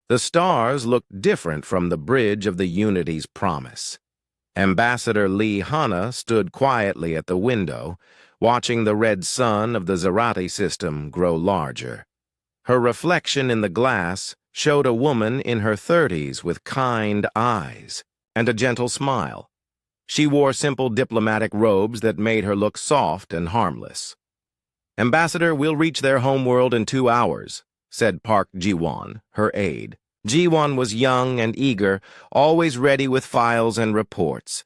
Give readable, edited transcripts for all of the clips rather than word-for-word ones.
The stars looked different from the bridge of the Unity's promise. Ambassador Lee Hanna stood quietly at the window, watching the red sun of the Zerati system grow larger. Her reflection in the glass showed a woman in her 30s with kind eyes and a gentle smile. She wore simple diplomatic robes that made her look soft and harmless. "Ambassador, we'll reach their homeworld in 2 hours," said Park Ji-won, her aide. Ji-won was young and eager, always ready with files and reports.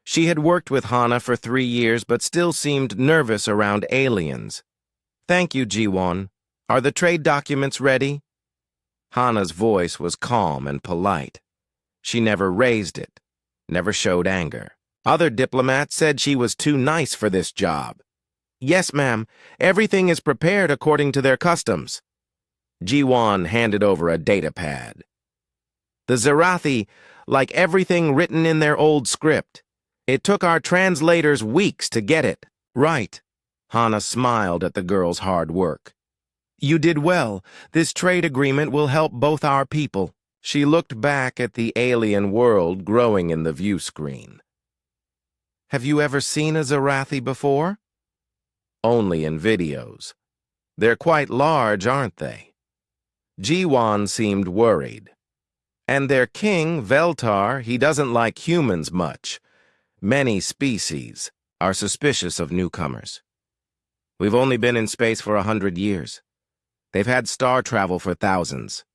She had worked with Hana for 3 years but still seemed nervous around aliens. "Thank you, Ji-won. Are the trade documents ready?" Hana's voice was calm and polite. She never raised it, never showed anger. Other diplomats said she was too nice for this job. "Yes, ma'am. Everything is prepared according to their customs." Ji-won handed over a data pad. "The Zerathi, like everything written in their old script. It took our translators weeks to get it." "Right." Hana smiled at the girl's hard work. "You did well. This trade agreement will help both our people." She looked back at the alien world growing in the view screen. "Have you ever seen a Zerathi before?" "Only in videos. They're quite large, aren't they?" Ji-won seemed worried. "And their king, Veltar, he doesn't like humans much. Many species are suspicious of newcomers. We've only been in space for 100 years. They've had star travel for thousands."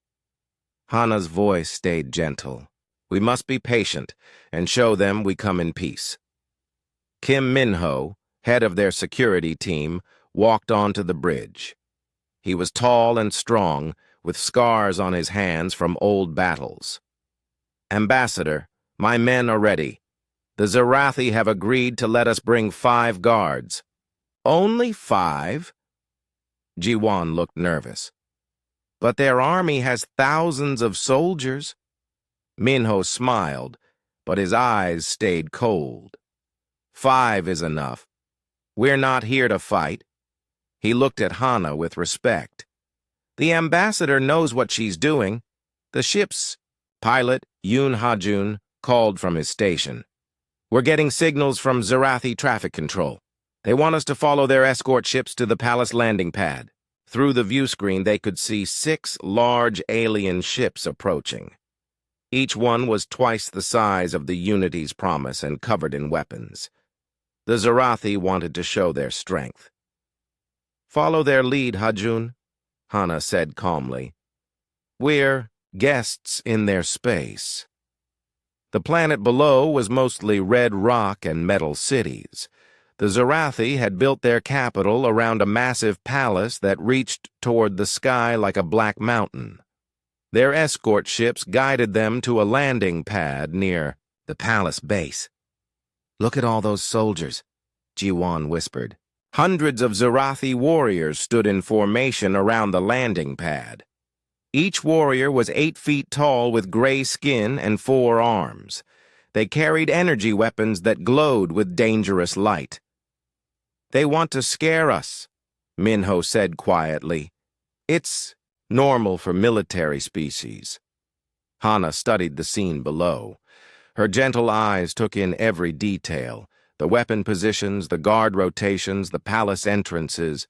Hana's voice stayed gentle. "We must be patient and show them we come in peace." Kim Min-ho, head of their security team, walked onto the bridge. He was tall and strong, with scars on his hands from old battles. "Ambassador, my men are ready. The Zerathi have agreed to let us bring 5 guards." "Only 5? Ji-won looked nervous. "But their army has thousands of soldiers." Min-ho smiled, but his eyes stayed cold. 5 is enough. We're not here to fight." He looked at Hana with respect. "The ambassador knows what she's doing." The ship's pilot, Yoon Ha-jun, called from his station. "We're getting signals from Zerathi traffic control. They want us to follow their escort ships to the palace landing pad." Through the view screen, they could see 6 large alien ships approaching. Each one was twice the size of the Unity's promise and covered in weapons. The Zerathi wanted to show their strength. "Follow their lead, Ha-jun," Hana said calmly. "We're guests in their space." The planet below was mostly red rock and metal cities. The Zerathi had built their capital around a massive palace that reached toward the sky like a black mountain. Their escort ships guided them to a landing pad near the palace base. "Look at all those soldiers," Ji-won whispered. Hundreds of Zerathi warriors stood in formation around the landing pad. Each warrior was 8 feet tall with gray skin and 4 arms. They carried energy weapons that glowed with dangerous light. "They want to scare us," Min-ho said quietly. "It's normal for military species." Hana studied the scene below. Her gentle eyes took in every detail: the weapon positions, the guard rotations, the palace entrances.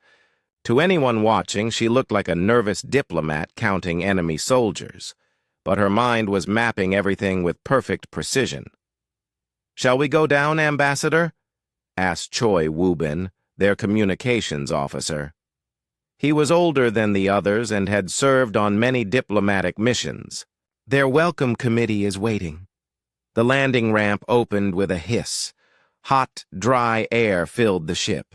To anyone watching, she looked like a nervous diplomat counting enemy soldiers, but her mind was mapping everything with perfect precision. "Shall we go down, Ambassador?" asked Choi Woo-bin, their communications officer. He was older than the others and had served on many diplomatic missions. "Their welcome committee is waiting." The landing ramp opened with a hiss. Hot, dry air filled the ship.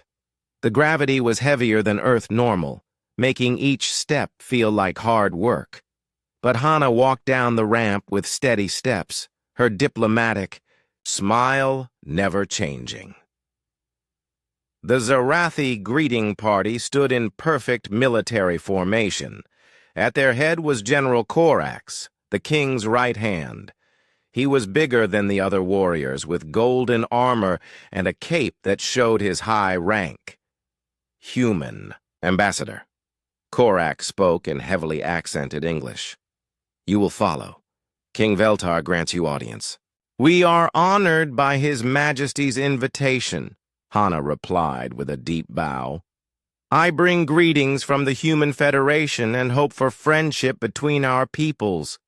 The gravity was heavier than Earth normal, making each step feel like hard work. But Hana walked down the ramp with steady steps, her diplomatic smile never changing. The Zerathi greeting party stood in perfect military formation. At their head was General Korax, the king's right hand. He was bigger than the other warriors, with golden armor and a cape that showed his high rank. "Human, Ambassador," Korax spoke in heavily accented English. You will follow. King Veltar grants you audience. We are honored by His Majesty's invitation, Hana replied with a deep bow. I bring greetings from the Human Federation and hope for friendship between our peoples.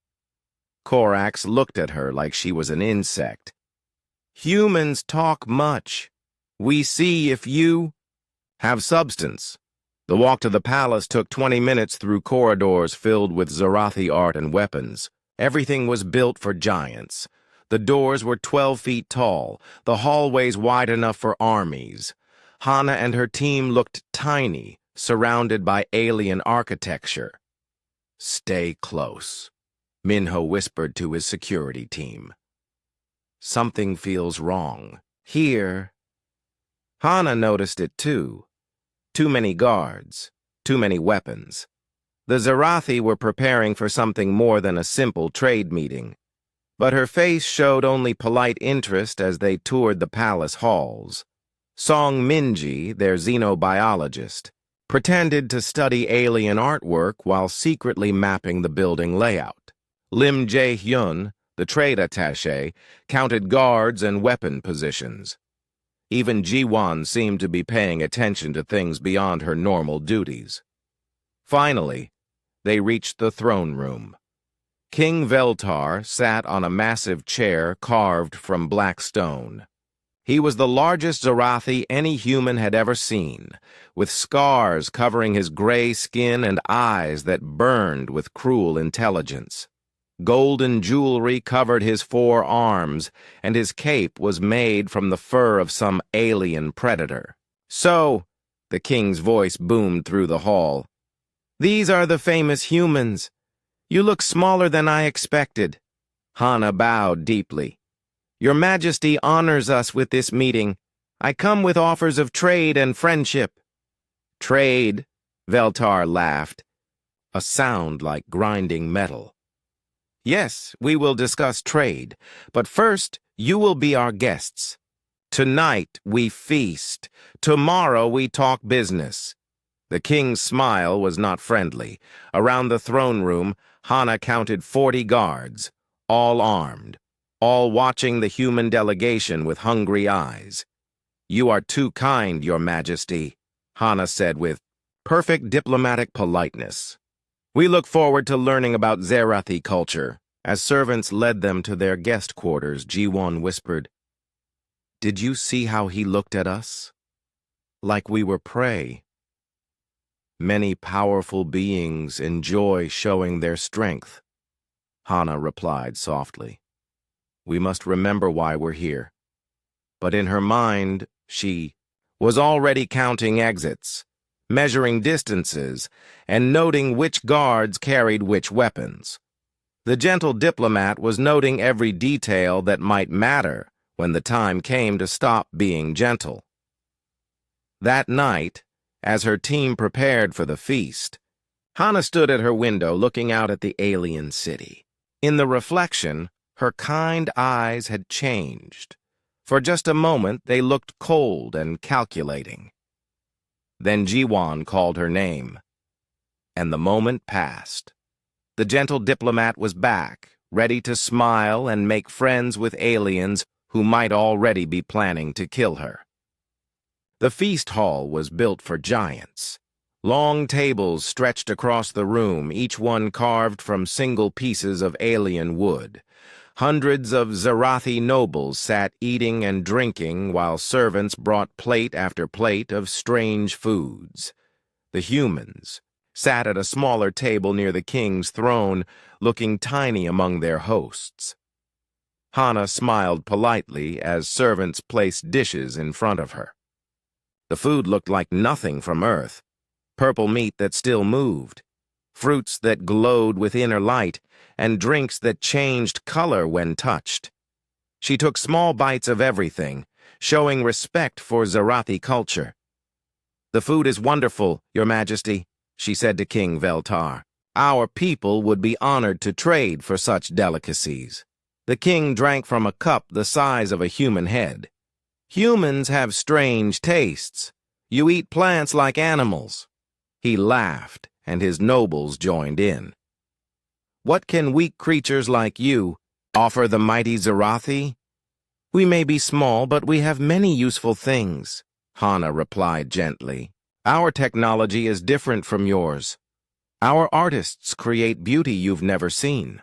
Korax looked at her like she was an insect. Humans talk much. We see if you have substance. The walk to the palace took 20 minutes through corridors filled with Zarathi art and weapons. Everything was built for giants. The doors were 12 feet tall, the hallways wide enough for armies. Hana and her team looked tiny, surrounded by alien architecture. Stay close, Minho whispered to his security team. Something feels wrong. Here. Hana noticed it too. Too many guards, too many weapons. The Zarathi were preparing for something more than a simple trade meeting, but her face showed only polite interest as they toured the palace halls. Song Minji, their xenobiologist, pretended to study alien artwork while secretly mapping the building layout. Lim Jae-hyun, the trade attaché, counted guards and weapon positions. Even Ji-won seemed to be paying attention to things beyond her normal duties. Finally, they reached the throne room. King Veltar sat on a massive chair carved from black stone. He was the largest Zarathi any human had ever seen, with scars covering his gray skin and eyes that burned with cruel intelligence. Golden jewelry covered his 4 arms, and his cape was made from the fur of some alien predator. So, the king's voice boomed through the hall, these are the famous humans. You look smaller than I expected. Hana bowed deeply. Your Majesty honors us with this meeting. I come with offers of trade and friendship. Trade, Veltar laughed, a sound like grinding metal. Yes, we will discuss trade, but first you will be our guests. Tonight we feast. Tomorrow we talk business. The king's smile was not friendly. Around the throne room, Hana counted 40 guards, all armed, all watching the human delegation with hungry eyes. You are too kind, Your Majesty, Hana said with perfect diplomatic politeness. We look forward to learning about Zarathi culture. As servants led them to their guest quarters, Ji-won whispered, Did you see how he looked at us? Like we were prey. Many powerful beings enjoy showing their strength, Hana replied softly. We must remember why we're here. But in her mind, she was already counting exits, measuring distances, and noting which guards carried which weapons. The gentle diplomat was noting every detail that might matter when the time came to stop being gentle. That night, as her team prepared for the feast, Hana stood at her window looking out at the alien city. In the reflection, her kind eyes had changed. For just a moment, they looked cold and calculating. Then Ji-won called her name, and the moment passed. The gentle diplomat was back, ready to smile and make friends with aliens who might already be planning to kill her. The feast hall was built for giants. Long tables stretched across the room, each one carved from single pieces of alien wood. Hundreds of Zarathi nobles sat eating and drinking while servants brought plate after plate of strange foods. The humans sat at a smaller table near the king's throne, looking tiny among their hosts. Hana smiled politely as servants placed dishes in front of her. The food looked like nothing from Earth. Purple meat that still moved, fruits that glowed with inner light, and drinks that changed color when touched. She took small bites of everything, showing respect for Zarathi culture. The food is wonderful, Your Majesty, she said to King Veltar. Our people would be honored to trade for such delicacies. The king drank from a cup the size of a human head. Humans have strange tastes. You eat plants like animals. He laughed, and his nobles joined in. What can weak creatures like you offer the mighty Zarathi? We may be small, but we have many useful things, Hana replied gently. Our technology is different from yours. Our artists create beauty you've never seen.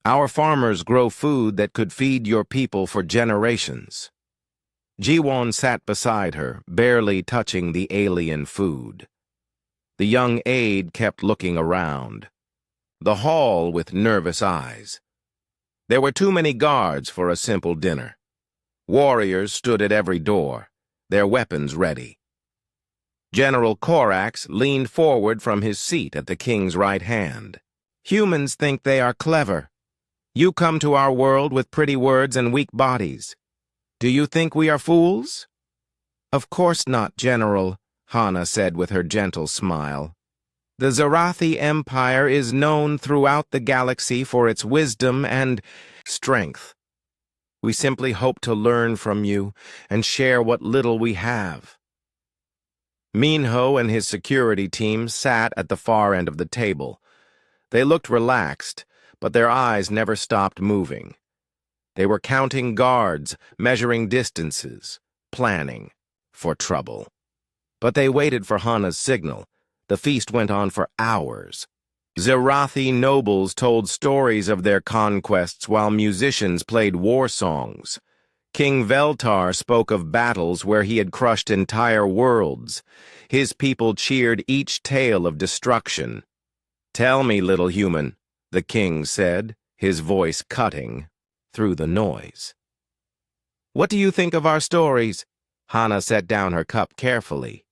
Our farmers grow food that could feed your people for generations. Jiwon sat beside her, barely touching the alien food. The young aide kept looking around the hall with nervous eyes. There were too many guards for a simple dinner. Warriors stood at every door, their weapons ready. General Korax leaned forward from his seat at the king's right hand. Humans think they are clever. You come to our world with pretty words and weak bodies. Do you think we are fools? Of course not, General, Hana said with her gentle smile. The Zarathi Empire is known throughout the galaxy for its wisdom and strength. We simply hope to learn from you and share what little we have. Minho and his security team sat at the far end of the table. They looked relaxed, but their eyes never stopped moving. They were counting guards, measuring distances, planning for trouble. But they waited for Hana's signal. The feast went on for hours. Zarathi nobles told stories of their conquests while musicians played war songs. King Veltar spoke of battles where he had crushed entire worlds. His people cheered each tale of destruction. "Tell me, little human," the king said, his voice cutting through the noise. "What do you think of our stories?" Hana set down her cup carefully.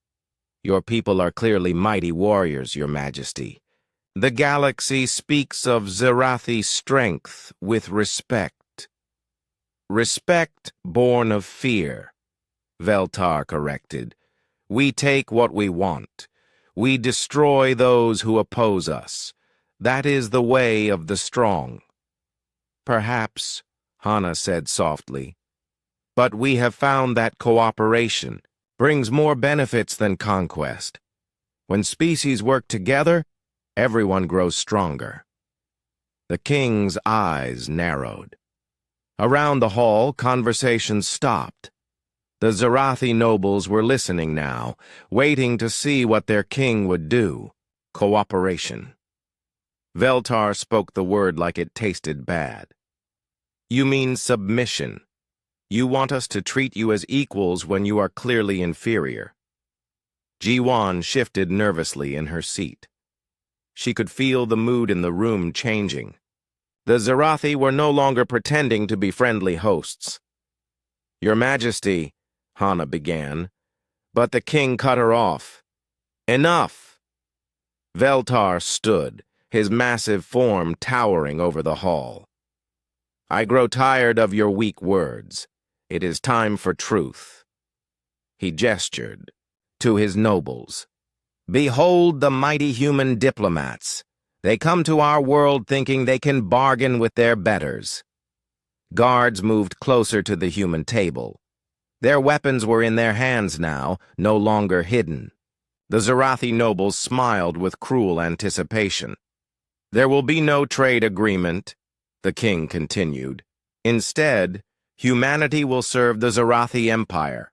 "Your people are clearly mighty warriors, Your Majesty. The galaxy speaks of Zarathi's strength with respect." "Respect born of fear," Veltar corrected. "We take what we want. We destroy those who oppose us. That is the way of the strong." "Perhaps," Hana said softly. "But we have found that cooperation brings more benefits than conquest. When species work together, everyone grows stronger." The king's eyes narrowed. Around the hall, conversations stopped. The Zarathi nobles were listening now, waiting to see what their king would do. Cooperation. Veltar spoke the word like it tasted bad. "You mean submission. You want us to treat you as equals when you are clearly inferior." Jiwon shifted nervously in her seat. She could feel the mood in the room changing. The Zarathi were no longer pretending to be friendly hosts. "Your Majesty," Hana began, but the king cut her off. "Enough!" Veltar stood, his massive form towering over the hall. "I grow tired of your weak words. It is time for truth." He gestured to his nobles. "Behold the mighty human diplomats. They come to our world thinking they can bargain with their betters." Guards moved closer to the human table. Their weapons were in their hands now, no longer hidden. The Zarathi nobles smiled with cruel anticipation. "There will be no trade agreement," the king continued. "Instead, humanity will serve the Zarathi Empire.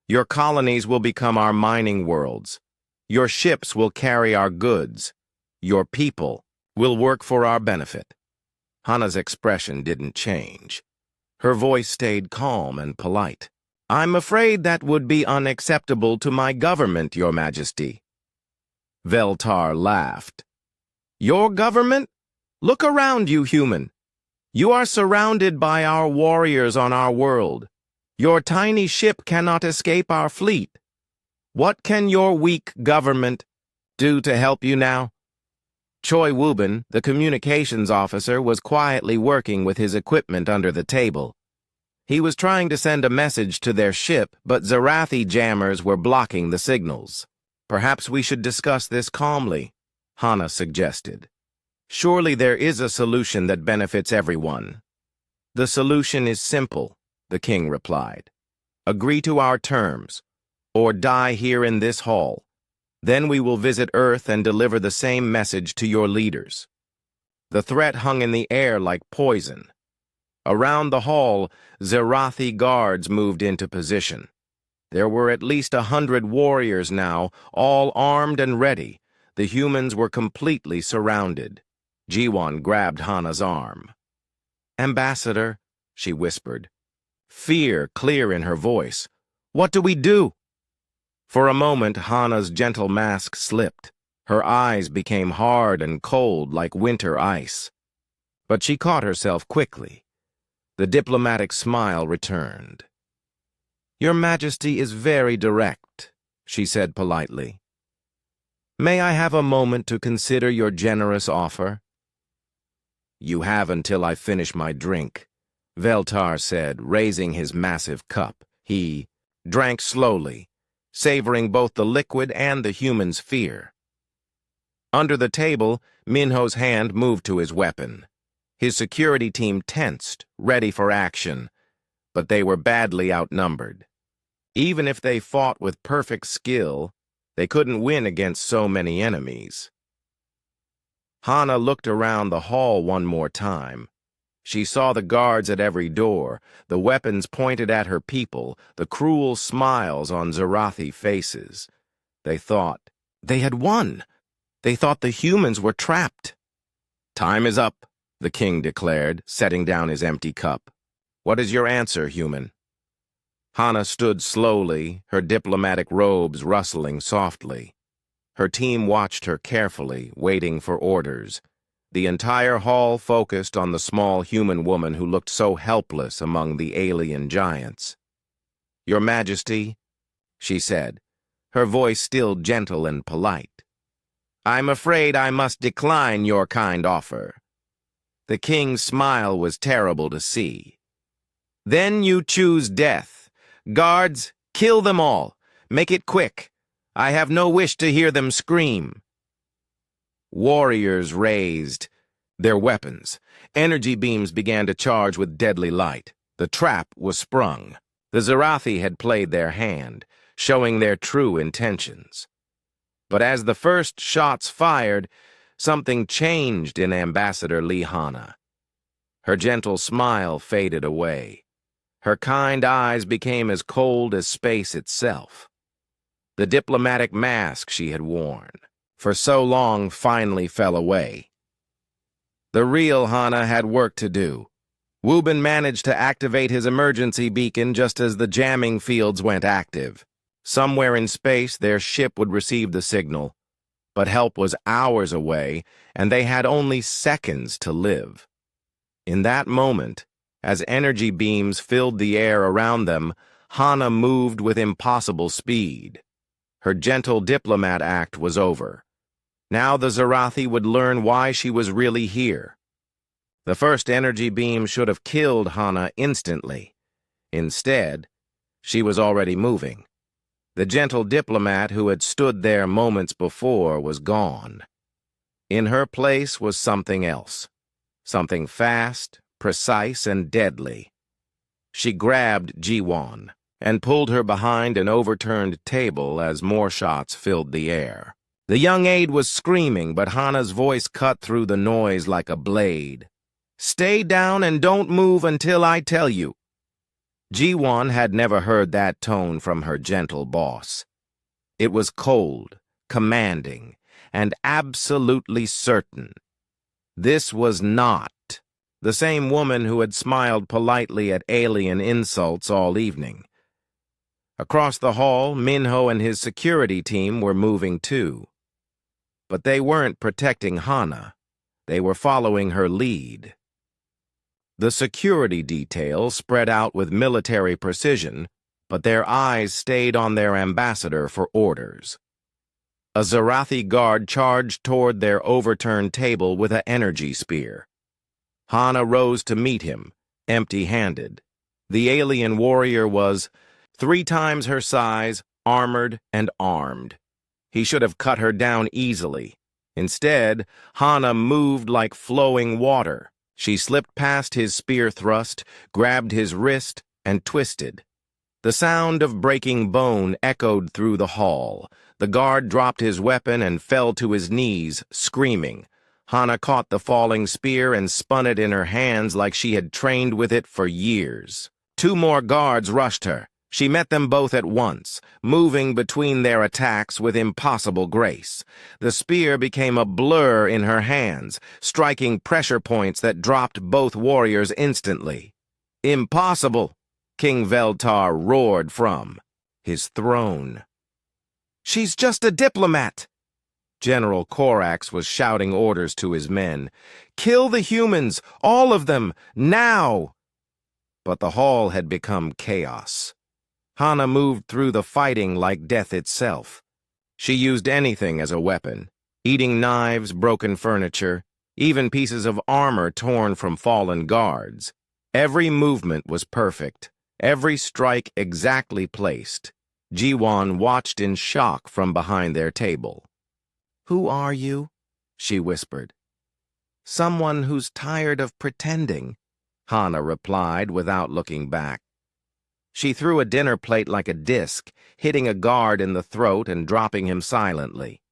Your colonies will become our mining worlds. Your ships will carry our goods. Your people will work for our benefit." Hana's expression didn't change. Her voice stayed calm and polite. "I'm afraid that would be unacceptable to my government, Your Majesty." Veltar laughed. "Your government? Look around you, human. You are surrounded by our warriors on our world. Your tiny ship cannot escape our fleet. What can your weak government do to help you now?" Choi Woo-bin, the communications officer, was quietly working with his equipment under the table. He was trying to send a message to their ship, but Zarathi jammers were blocking the signals. "Perhaps we should discuss this calmly," Hana suggested. "Surely there is a solution that benefits everyone." "The solution is simple," the king replied. "Agree to our terms, or die here in this hall. Then we will visit Earth and deliver the same message to your leaders." The threat hung in the air like poison. Around the hall, Zerathi guards moved into position. There were at least 100 warriors now, all armed and ready. The humans were completely surrounded. Jiwon grabbed Hana's arm. "Ambassador," she whispered, fear clear in her voice. "What do we do?" For a moment, Hana's gentle mask slipped. Her eyes became hard and cold like winter ice. But she caught herself quickly. The diplomatic smile returned. "Your Majesty is very direct," she said politely. "May I have a moment to consider your generous offer?" "You have until I finish my drink," Veltar said, raising his massive cup. He drank slowly, savoring both the liquid and the human's fear. Under the table, Minho's hand moved to his weapon. His security team tensed, ready for action, but they were badly outnumbered. Even if they fought with perfect skill, they couldn't win against so many enemies. Hana looked around the hall one more time. She saw the guards at every door, the weapons pointed at her people, the cruel smiles on Zerathi faces. They thought they had won. They thought the humans were trapped. "Time is up," the king declared, setting down his empty cup. "What is your answer, human?" Hana stood slowly, her diplomatic robes rustling softly. Her team watched her carefully, waiting for orders. The entire hall focused on the small human woman who looked so helpless among the alien giants. "Your Majesty," she said, her voice still gentle and polite, "I'm afraid I must decline your kind offer." The king's smile was terrible to see. "Then you choose death. Guards, kill them all. Make it quick. I have no wish to hear them scream." Warriors raised their weapons. Energy beams began to charge with deadly light. The trap was sprung. The Zerathi had played their hand, showing their true intentions. But as the first shots fired, something changed in Ambassador Lee Hana. Her gentle smile faded away. Her kind eyes became as cold as space itself. The diplomatic mask she had worn for so long finally fell away. The real Hana had work to do. Wubin managed to activate his emergency beacon just as the jamming fields went active. Somewhere in space, their ship would receive the signal. But help was hours away, and they had only seconds to live. In that moment, as energy beams filled the air around them, Hana moved with impossible speed. Her gentle diplomat act was over. Now the Zerathi would learn why she was really here. The first energy beam should have killed Hana instantly. Instead, she was already moving. The gentle diplomat who had stood there moments before was gone. In her place was something else. Something fast, precise, and deadly. She grabbed Jiwon and pulled her behind an overturned table as more shots filled the air. The young aide was screaming, but Hana's voice cut through the noise like a blade. "Stay down and don't move until I tell you." Jiwon had never heard that tone from her gentle boss. It was cold, commanding, and absolutely certain. This was not the same woman who had smiled politely at alien insults all evening. Across the hall, Minho and his security team were moving too. But they weren't protecting Hana. They were following her lead. The security detail spread out with military precision, but their eyes stayed on their ambassador for orders. A Zerathi guard charged toward their overturned table with an energy spear. Hana rose to meet him, empty-handed. The alien warrior was 3 times her size, armored and armed. He should have cut her down easily. Instead, Hana moved like flowing water. She slipped past his spear thrust, grabbed his wrist, and twisted. The sound of breaking bone echoed through the hall. The guard dropped his weapon and fell to his knees, screaming. Hana caught the falling spear and spun it in her hands like she had trained with it for years. Two more guards rushed her. She met them both at once, moving between their attacks with impossible grace. The spear became a blur in her hands, striking pressure points that dropped both warriors instantly. "Impossible!" King Veltar roared from his throne. "She's just a diplomat!" General Corax was shouting orders to his men. "Kill the humans, all of them, now!" But the hall had become chaos. Hana moved through the fighting like death itself. She used anything as a weapon, eating knives, broken furniture, even pieces of armor torn from fallen guards. Every movement was perfect, every strike exactly placed. Jiwan watched in shock from behind their table. "Who are you?" she whispered. "Someone who's tired of pretending," Hana replied without looking back. She threw a dinner plate like a disc, hitting a guard in the throat and dropping him silently.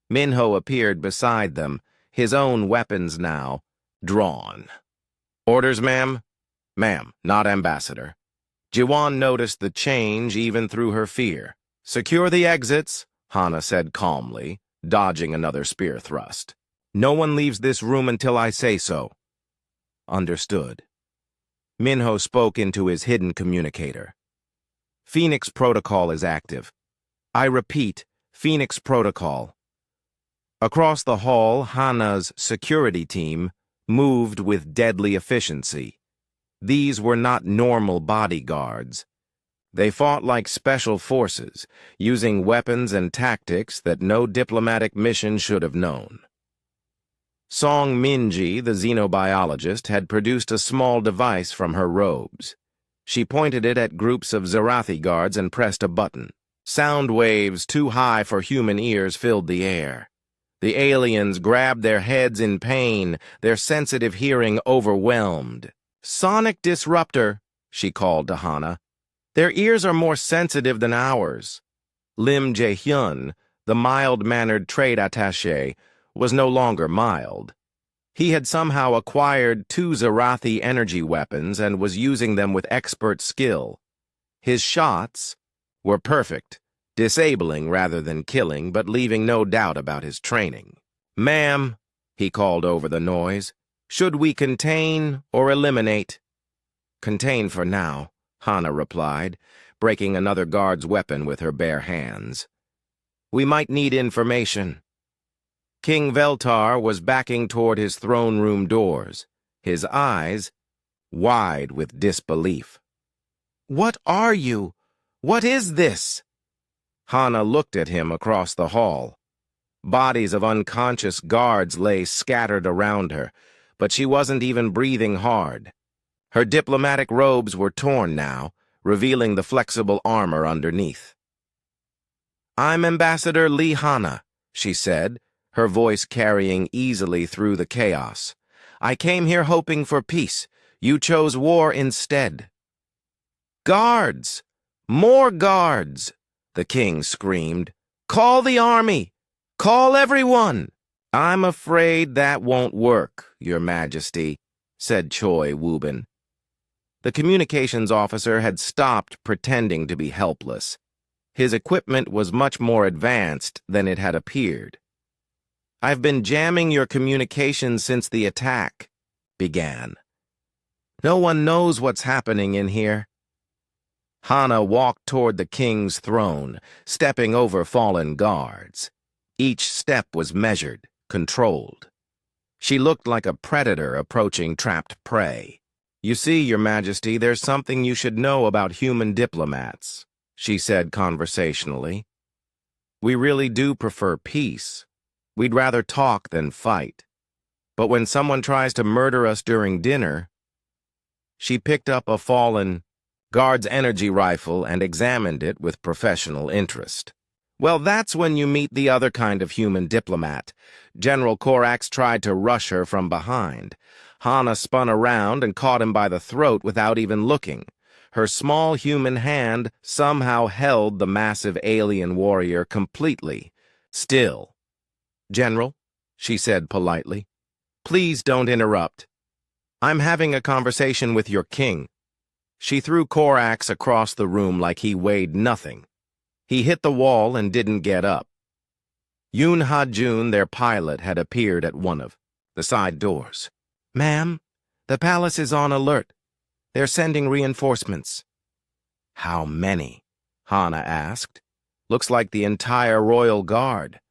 Minho appeared beside them, his own weapons now drawn. "Orders, ma'am?" "Ma'am, not ambassador." Jiwan noticed the change even through her fear. "Secure the exits," Hana said calmly, dodging another spear thrust. "No one leaves this room until I say so." "Understood." Minho spoke into his hidden communicator. "Phoenix Protocol is active. I repeat, Phoenix Protocol." Across the hall, Hana's security team moved with deadly efficiency. These were not normal bodyguards. They fought like special forces, using weapons and tactics that no diplomatic mission should have known. Song Minji, the xenobiologist, had produced a small device from her robes. She pointed it at groups of Zarathi guards and pressed a button. Sound waves too high for human ears filled the air. The aliens grabbed their heads in pain, their sensitive hearing overwhelmed. "Sonic disruptor," she called to Hana. "Their ears are more sensitive than ours." Lim Jae-hyun, the mild-mannered trade attaché, was no longer mild. He had somehow acquired 2 Zarathi energy weapons and was using them with expert skill. His shots were perfect, disabling rather than killing, but leaving no doubt about his training. "Ma'am," he called over the noise, "should we contain or eliminate?" "Contain for now," Hana replied, breaking another guard's weapon with her bare hands. "We might need information." King Veltar was backing toward his throne room doors, his eyes wide with disbelief. "What are you? What is this?" Hana looked at him across the hall. Bodies of unconscious guards lay scattered around her, but she wasn't even breathing hard. Her diplomatic robes were torn now, revealing the flexible armor underneath. "I'm Ambassador Lee Hana," she said, her voice carrying easily through the chaos. "I came here hoping for peace. You chose war instead." "Guards! More guards!" the king screamed. "Call the army! Call everyone!" "I'm afraid that won't work, Your Majesty," said Choi Woo-bin. The communications officer had stopped pretending to be helpless. His equipment was much more advanced than it had appeared. "I've been jamming your communications since the attack," began. "No one knows what's happening in here." Hana walked toward the king's throne, stepping over fallen guards. Each step was measured, controlled. She looked like a predator approaching trapped prey. "You see, Your Majesty, there's something you should know about human diplomats," she said conversationally. "We really do prefer peace. We'd rather talk than fight. But when someone tries to murder us during dinner..." She picked up a fallen guard's energy rifle and examined it with professional interest. "Well, that's when you meet the other kind of human diplomat." General Corax tried to rush her from behind. Hana spun around and caught him by the throat without even looking. Her small human hand somehow held the massive alien warrior completely. Still. "General," she said politely. "Please don't interrupt. I'm having a conversation with your king." She threw Korax across the room like he weighed nothing. He hit the wall and didn't get up. Yoon Ha-jun, their pilot, had appeared at one of the side doors. "Ma'am, the palace is on alert. They're sending reinforcements." "How many?" Hana asked. "Looks like the entire royal guard.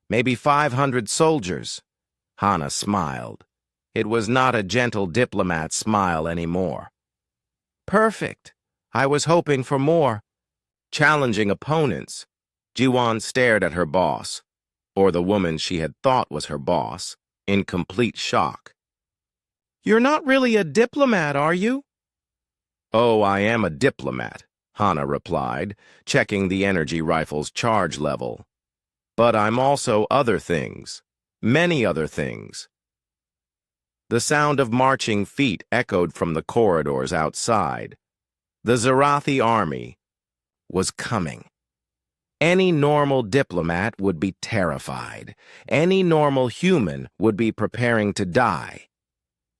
Maybe 500 soldiers." Hana smiled. It was not a gentle diplomat smile anymore. "Perfect. I was hoping for more." Challenging opponents, Jiwon stared at her boss, or the woman she had thought was her boss, in complete shock. "You're not really a diplomat, are you?" "Oh, I am a diplomat," Hana replied, checking the energy rifle's charge level. "But I'm also other things. Many other things." The sound of marching feet echoed from the corridors outside. The Zarathi army was coming. Any normal diplomat would be terrified. Any normal human would be preparing to die.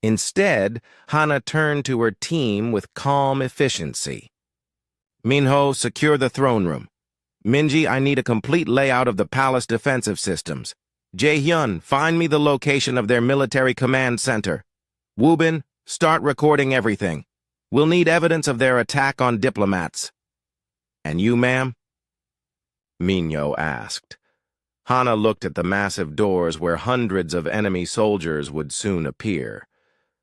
Instead, Hana turned to her team with calm efficiency. "Minho, secure the throne room. Minji, I need a complete layout of the palace defensive systems. Jae-hyun, find me the location of their military command center. Woobin, start recording everything. We'll need evidence of their attack on diplomats." "And you, ma'am?" Minho asked. Hana looked at the massive doors where hundreds of enemy soldiers would soon appear.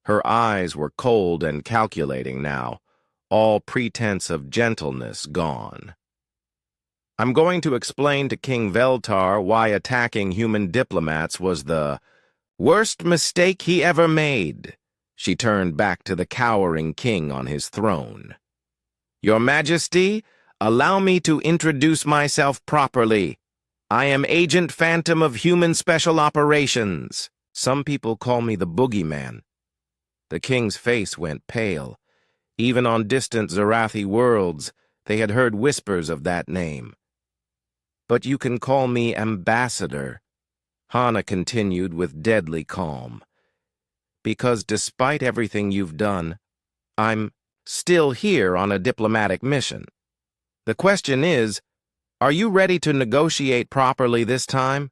Her eyes were cold and calculating now, all pretense of gentleness gone. "I'm going to explain to King Veltar why attacking human diplomats was the worst mistake he ever made." She turned back to the cowering king on his throne. "Your Majesty, allow me to introduce myself properly. I am Agent Phantom of Human Special Operations. Some people call me the Boogeyman." The king's face went pale. Even on distant Zarathi worlds, they had heard whispers of that name. "But you can call me Ambassador," Hana continued with deadly calm. "Because despite everything you've done, I'm still here on a diplomatic mission. The question is, are you ready to negotiate properly this time?"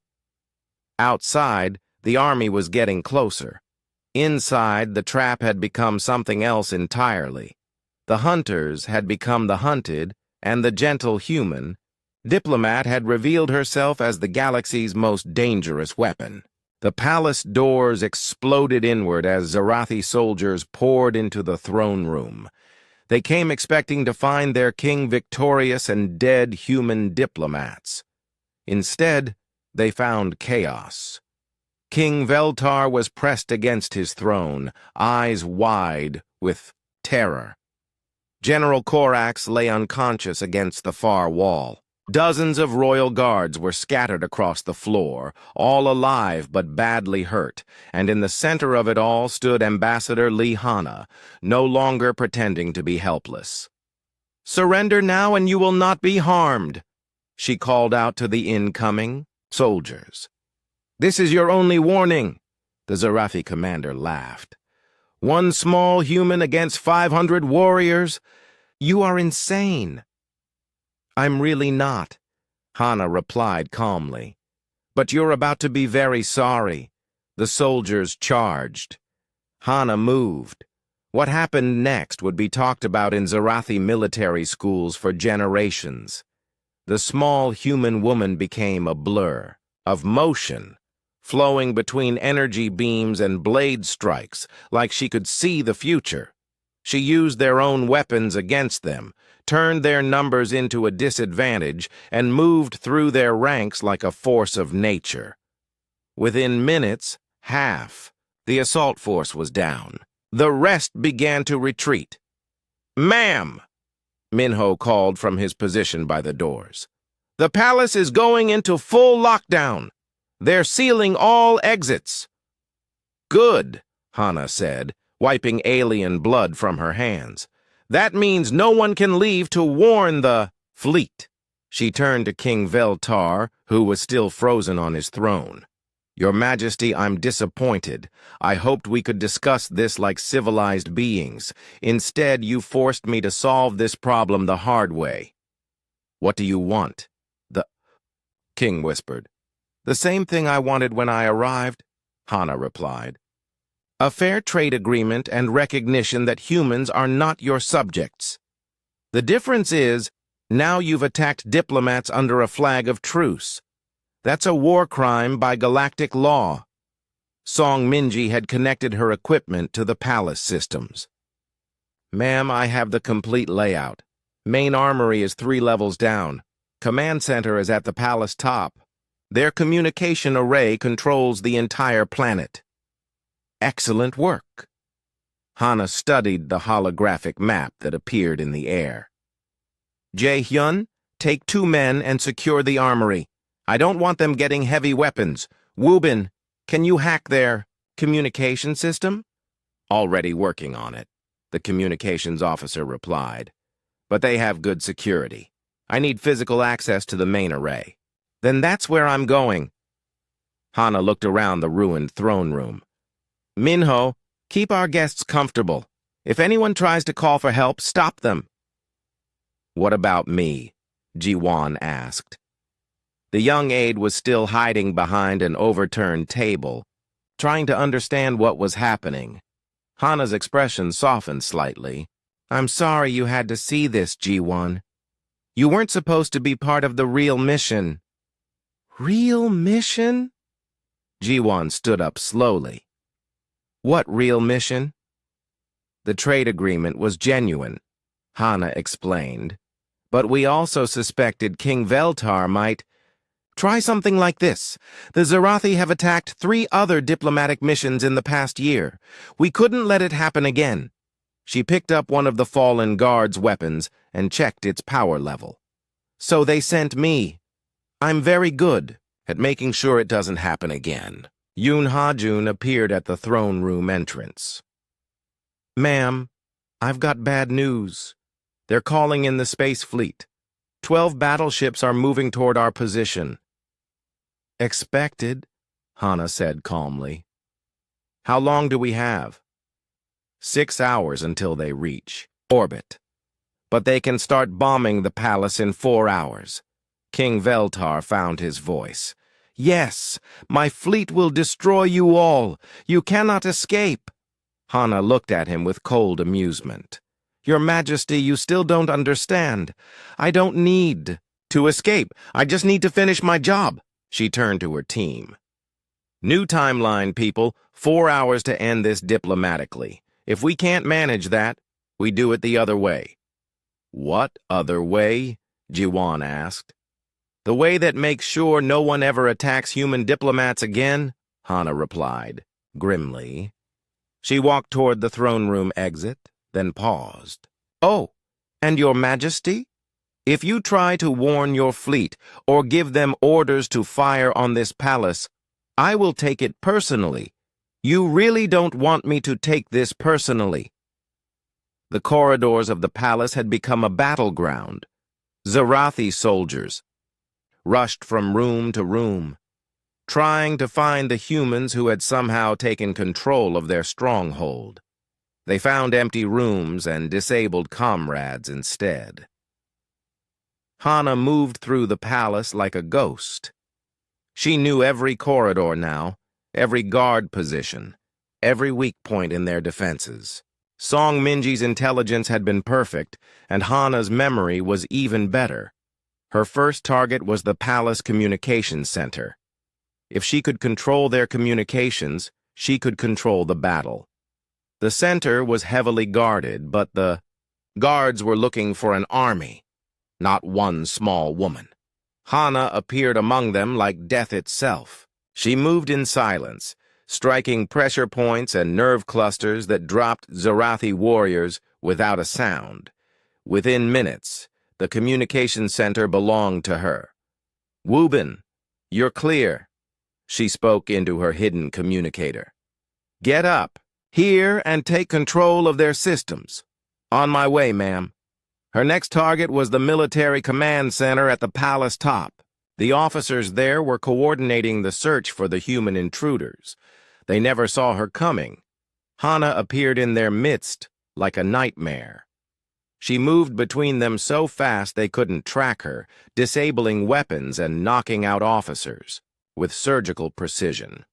Outside, the army was getting closer. Inside, the trap had become something else entirely. The hunters had become the hunted, and the gentle human. Diplomat had revealed herself as the galaxy's most dangerous weapon. The palace doors exploded inward as Zarathi soldiers poured into the throne room. They came expecting to find their king victorious and dead human diplomats. Instead, they found chaos. King Veltar was pressed against his throne, eyes wide with terror. General Korax lay unconscious against the far wall. Dozens of royal guards were scattered across the floor, all alive but badly hurt, and in the center of it all stood Ambassador Lee Hana, no longer pretending to be helpless. "Surrender now and you will not be harmed," she called out to the incoming soldiers. "This is your only warning," the Zarathi commander laughed. "One small human against 500 warriors? You are insane." "I'm really not," Hana replied calmly. "But you're about to be very sorry." The soldiers charged. Hana moved. What happened next would be talked about in Zarathi military schools for generations. The small human woman became a blur of motion, flowing between energy beams and blade strikes like she could see the future. She used their own weapons against them, turned their numbers into a disadvantage, and moved through their ranks like a force of nature. Within minutes, half the assault force was down. The rest began to retreat. "Ma'am," Minho called from his position by the doors, "the palace is going into full lockdown. They're sealing all exits." "Good," Hana said, wiping alien blood from her hands. "That means no one can leave to warn the fleet." She turned to King Veltar, who was still frozen on his throne. Your Majesty, I'm disappointed. I hoped we could discuss this like civilized beings. Instead, you forced me to solve this problem the hard way. What do you want? The king whispered. The same thing I wanted when I arrived, Hana replied. A fair trade agreement and recognition that humans are not your subjects. The difference is, now you've attacked diplomats under a flag of truce. That's a war crime by galactic law. Song Minji had connected her equipment to the palace systems. Ma'am, I have the complete layout. Main armory is 3 levels down. Command center is at the palace top. Their communication array controls the entire planet. Excellent work. Hana studied the holographic map that appeared in the air. Jae-hyun, take 2 men and secure the armory. I don't want them getting heavy weapons. Woobin, can you hack their communication system? Already working on it, the communications officer replied. But they have good security. I need physical access to the main array. Then that's where I'm going. Hana looked around the ruined throne room. Minho, keep our guests comfortable. If anyone tries to call for help, stop them. What about me? Ji-won asked. The young aide was still hiding behind an overturned table, trying to understand what was happening. Hana's expression softened slightly. I'm sorry you had to see this, Ji-won. You weren't supposed to be part of the real mission. Real mission? Ji-won stood up slowly. What real mission? The trade agreement was genuine, Hana explained. But we also suspected King Veltar might... Try something like this. The Zarathi have attacked 3 other diplomatic missions in the past year. We couldn't let it happen again. She picked up one of the fallen guard's weapons and checked its power level. So they sent me. I'm very good at making sure it doesn't happen again. Yoon Ha-jun appeared at the throne room entrance. Ma'am, I've got bad news. They're calling in the space fleet. 12 battleships are moving toward our position. Expected, Hana said calmly. How long do we have? 6 hours until they reach orbit. But they can start bombing the palace in 4 hours. King Veltar found his voice. Yes, my fleet will destroy you all. You cannot escape. Hana looked at him with cold amusement. Your Majesty, you still don't understand. I don't need to escape. I just need to finish my job. She turned to her team. New timeline, people. 4 hours to end this diplomatically. If we can't manage that, we do it the other way. What other way? Ji-won asked. The way that makes sure no one ever attacks human diplomats again, Hana replied, grimly. She walked toward the throne room exit, then paused. Oh, and Your Majesty? If you try to warn your fleet or give them orders to fire on this palace, I will take it personally. You really don't want me to take this personally. The corridors of the palace had become a battleground. Zarathi soldiers rushed from room to room, trying to find the humans who had somehow taken control of their stronghold. They found empty rooms and disabled comrades instead. Hana moved through the palace like a ghost. She knew every corridor now, every guard position, every weak point in their defenses. Song Minji's intelligence had been perfect, and Hana's memory was even better. Her first target was the palace communications center. If she could control their communications, she could control the battle. The center was heavily guarded, but the guards were looking for an army, not one small woman. Hana appeared among them like death itself. She moved in silence, striking pressure points and nerve clusters that dropped Zarathi warriors without a sound. Within minutes, the communication center belonged to her. Woobin, you're clear. She spoke into her hidden communicator. Get up, here, and take control of their systems. On my way, ma'am. Her next target was the military command center at the palace top. The officers there were coordinating the search for the human intruders. They never saw her coming. Hana appeared in their midst like a nightmare. She moved between them so fast they couldn't track her, disabling weapons and knocking out officers with surgical precision.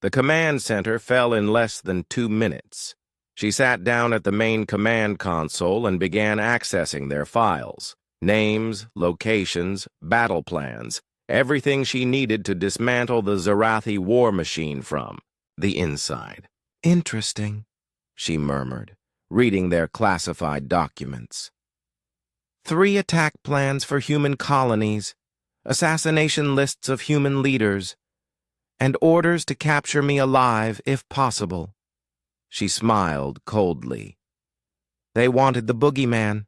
The command center fell in less than 2 minutes. She sat down at the main command console and began accessing their files. Names, locations, battle plans, everything she needed to dismantle the Zarathi war machine from the inside. "Interesting," she murmured, reading their classified documents. 3 attack plans for human colonies, assassination lists of human leaders, and orders to capture me alive if possible. She smiled coldly. They wanted the Boogeyman.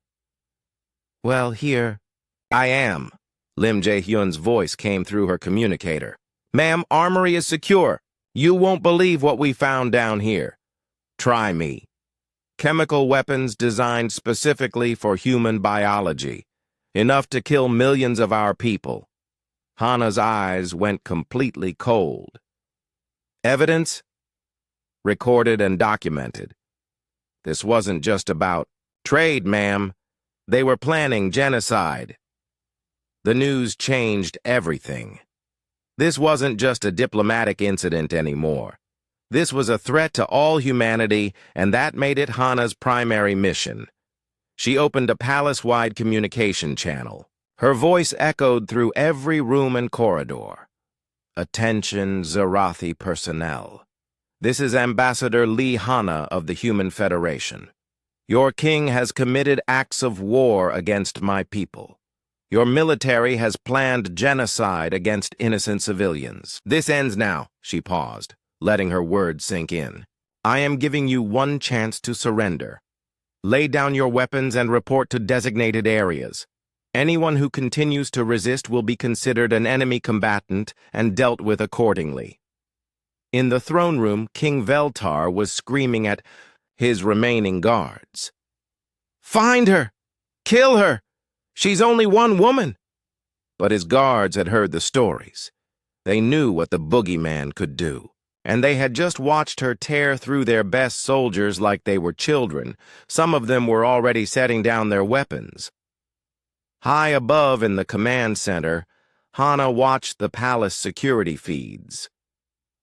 Well, here I am. Lim Jae-hyun's voice came through her communicator. "Ma'am, armory is secure. You won't believe what we found down here. Try me. Chemical weapons designed specifically for human biology, enough to kill millions of our people." Hana's eyes went completely cold. "Evidence? Recorded and documented. This wasn't just about trade, ma'am. They were planning genocide." The news changed everything. This wasn't just a diplomatic incident anymore. This was a threat to all humanity, and that made it Hana's primary mission. She opened a palace-wide communication channel. Her voice echoed through every room and corridor. "Attention, Zarathi personnel. This is Ambassador Lee Hana of the Human Federation. Your king has committed acts of war against my people. Your military has planned genocide against innocent civilians. This ends now," she paused, letting her words sink in. "I am giving you one chance to surrender. Lay down your weapons and report to designated areas. Anyone who continues to resist will be considered an enemy combatant and dealt with accordingly." In the throne room, King Veltar was screaming at his remaining guards. "Find her! Kill her! She's only one woman!" But his guards had heard the stories. They knew what the Boogeyman could do, and they had just watched her tear through their best soldiers like they were children. Some of them were already setting down their weapons. High above in the command center, Hana watched the palace security feeds.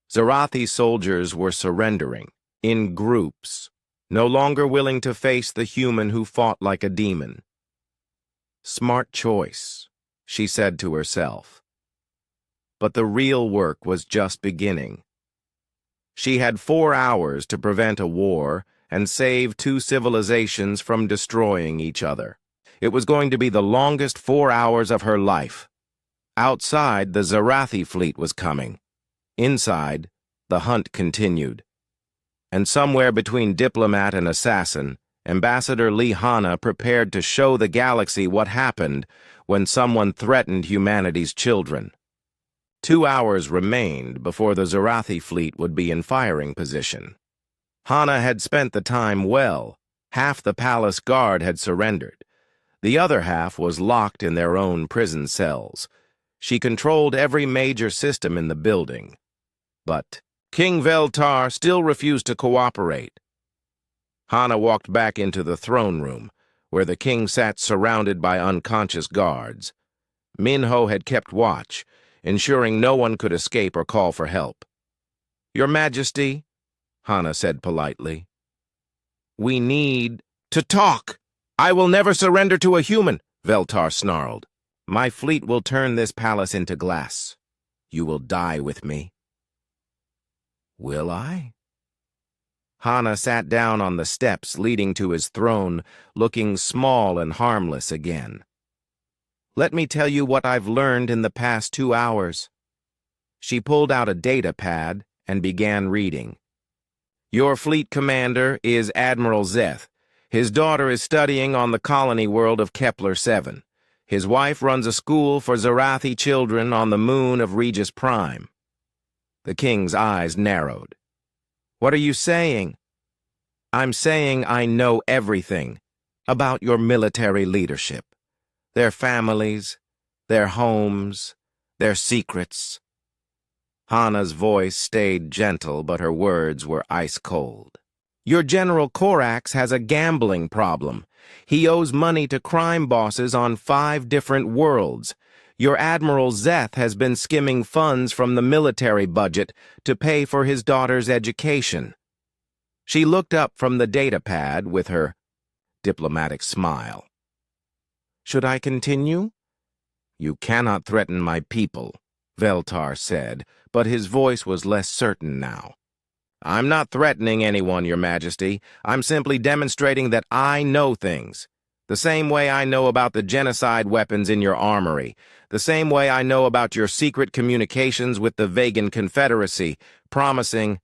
Zarathi soldiers were surrendering, in groups, no longer willing to face the human who fought like a demon. "Smart choice," she said to herself. But the real work was just beginning. She had 4 hours to prevent a war and save 2 civilizations from destroying each other. It was going to be the longest 4 hours of her life. Outside, the Zarathi fleet was coming. Inside, the hunt continued. And somewhere between diplomat and assassin, Ambassador Lee Hana prepared to show the galaxy what happened when someone threatened humanity's children. 2 hours remained before the Zarathi fleet would be in firing position. Hana had spent the time well. Half the palace guard had surrendered. The other half was locked in their own prison cells. She controlled every major system in the building. But King Veltar still refused to cooperate. Hana walked back into the throne room, where the king sat surrounded by unconscious guards. Minho had kept watch, ensuring no one could escape or call for help. "Your Majesty," Hana said politely, "we need to talk." "I will never surrender to a human," Veltar snarled. "My fleet will turn this palace into glass. You will die with me." "Will I?" Hana sat down on the steps leading to his throne, looking small and harmless again. "Let me tell you what I've learned in the past 2 hours." She pulled out a data pad and began reading. "Your fleet commander is Admiral Zeth. His daughter is studying on the colony world of Kepler 7. His wife runs a school for Zarathi children on the moon of Regis Prime." The king's eyes narrowed. "What are you saying?" "I'm saying I know everything about your military leadership. Their families, their homes, Their secrets. Hana's voice stayed gentle, but her words were ice-cold. Your General Korax has a gambling problem. He owes money to crime bosses on 5 different worlds. Your Admiral Zeth has been skimming funds from the military budget to pay for his daughter's education. She looked up from the datapad with her diplomatic smile. Should I continue? You cannot threaten my people, Veltar said, but his voice was less certain now. I'm not threatening anyone, Your Majesty. I'm simply demonstrating that I know things. The same way I know about the genocide weapons in your armory. The same way I know about your secret communications with the Vegan Confederacy, promising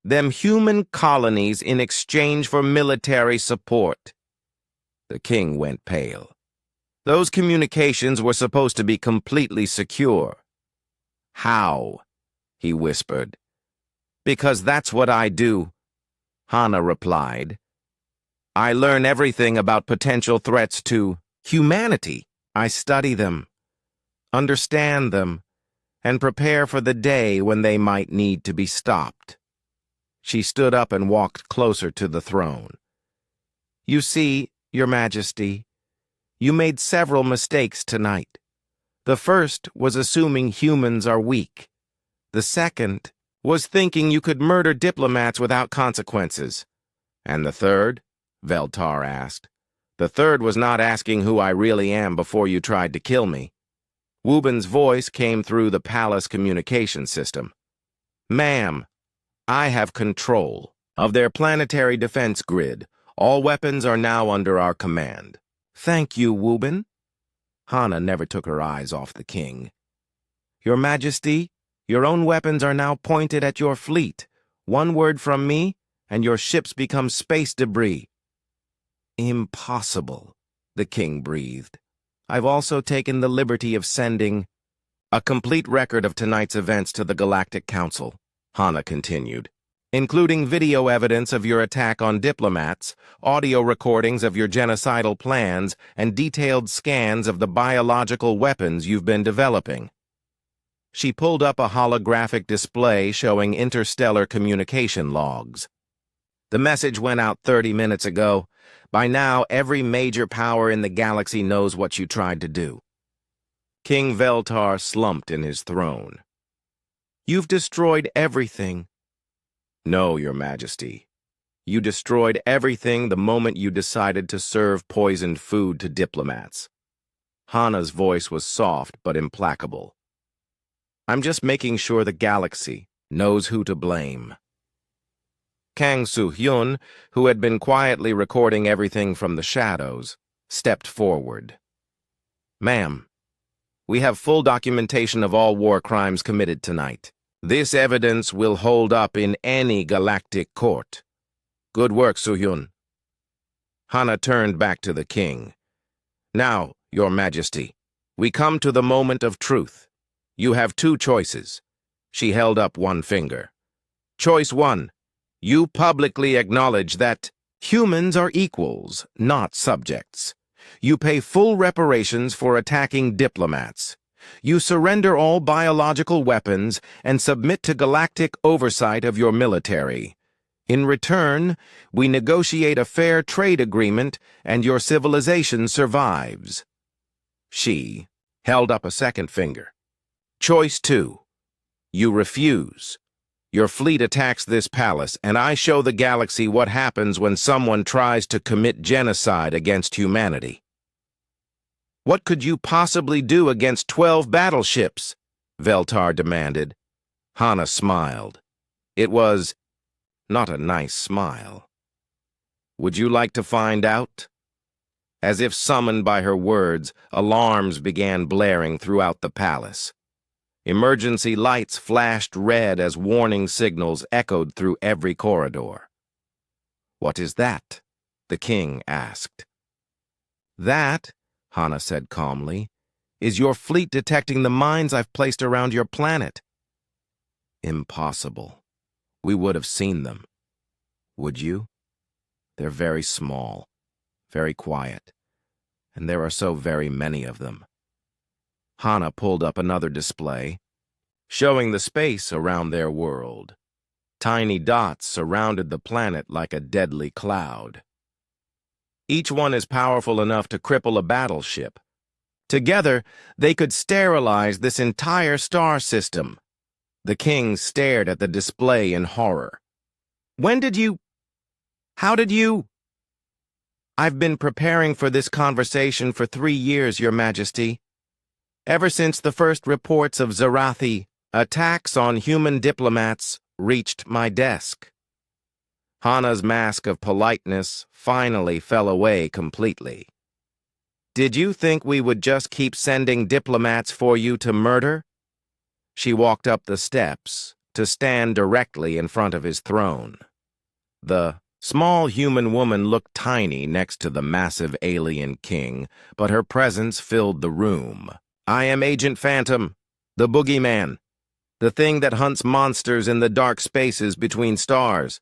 them human colonies in exchange for military support. The king went pale. Those communications were supposed to be completely secure. How? He whispered. Because that's what I do, Hana replied. I learn everything about potential threats to humanity. I study them, understand them, and prepare for the day when they might need to be stopped. She stood up and walked closer to the throne. You see, Your Majesty, you made several mistakes tonight. The first was assuming humans are weak. The second was thinking you could murder diplomats without consequences. And the third? Veltar asked. The third was not asking who I really am before you tried to kill me. Wubin's voice came through the palace communication system. Ma'am, I have control of their planetary defense grid. All weapons are now under our command. Thank you, Wubin. Hana never took her eyes off the king. Your Majesty, your own weapons are now pointed at your fleet. One word from me, and your ships become space debris. Impossible, the king breathed. I've also taken the liberty of sending a complete record of tonight's events to the Galactic Council, Hana continued, including video evidence of your attack on diplomats, audio recordings of your genocidal plans, and detailed scans of the biological weapons you've been developing. She pulled up a holographic display showing interstellar communication logs. The message went out 30 minutes ago. By now, every major power in the galaxy knows what you tried to do. King Veltar slumped in his throne. You've destroyed everything. No, Your Majesty. You destroyed everything the moment you decided to serve poisoned food to diplomats. Hana's voice was soft but implacable. I'm just making sure the galaxy knows who to blame. Kang Soo-hyun, who had been quietly recording everything from the shadows, stepped forward. Ma'am, we have full documentation of all war crimes committed tonight. This evidence will hold up in any galactic court. Good work, Soo-hyun. Hana turned back to the king. Now, Your Majesty, we come to the moment of truth. You have 2 choices. She held up one finger. Choice 1. You publicly acknowledge that humans are equals, not subjects. You pay full reparations for attacking diplomats. You surrender all biological weapons and submit to galactic oversight of your military. In return, we negotiate a fair trade agreement and your civilization survives. She held up a second finger. Choice 2. You refuse. Your fleet attacks this palace, and I show the galaxy what happens when someone tries to commit genocide against humanity. What could you possibly do against 12 battleships? Veltar demanded. Hana smiled. It was not a nice smile. Would you like to find out? As if summoned by her words, alarms began blaring throughout the palace. Emergency lights flashed red as warning signals echoed through every corridor. What is that? The king asked. That, Hana said calmly, is your fleet detecting the mines I've placed around your planet. Impossible. We would have seen them. Would you? They're very small, very quiet, and there are so very many of them. Hana pulled up another display, showing the space around their world. Tiny dots surrounded the planet like a deadly cloud. Each one is powerful enough to cripple a battleship. Together, they could sterilize this entire star system. The king stared at the display in horror. How did you? I've been preparing for this conversation for 3 years, Your Majesty. Ever since the first reports of Zarathi attacks on human diplomats reached my desk. Hana's mask of politeness finally fell away completely. Did you think we would just keep sending diplomats for you to murder? She walked up the steps to stand directly in front of his throne. The small human woman looked tiny next to the massive alien king, but her presence filled the room. I am Agent Phantom, the Boogeyman, the thing that hunts monsters in the dark spaces between stars.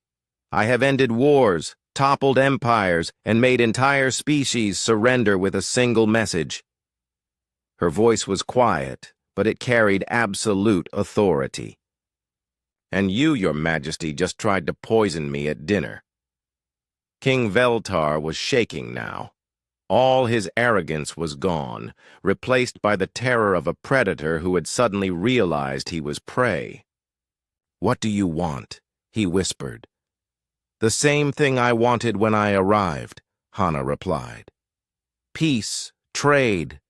I have ended wars, toppled empires, and made entire species surrender with a single message. Her voice was quiet, but it carried absolute authority. And you, Your Majesty, just tried to poison me at dinner. King Veltar was shaking now. All his arrogance was gone, replaced by the terror of a predator who had suddenly realized he was prey. What do you want? He whispered. The same thing I wanted when I arrived, Hana replied. Peace, trade,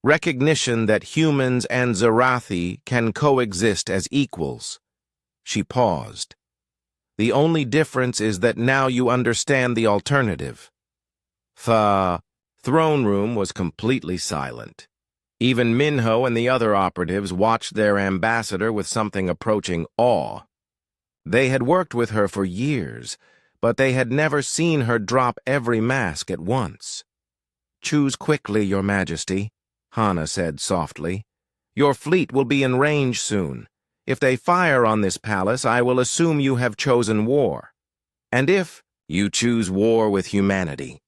recognition that humans and Zarathi can coexist as equals. She paused. The only difference is that now you understand the alternative. The throne room was completely silent. Even Minho and the other operatives watched their ambassador with something approaching awe. They had worked with her for years, but they had never seen her drop every mask at once. Choose quickly, Your Majesty, Hana said softly. Your fleet will be in range soon. If they fire on this palace, I will assume you have chosen war. And if you choose war with humanity.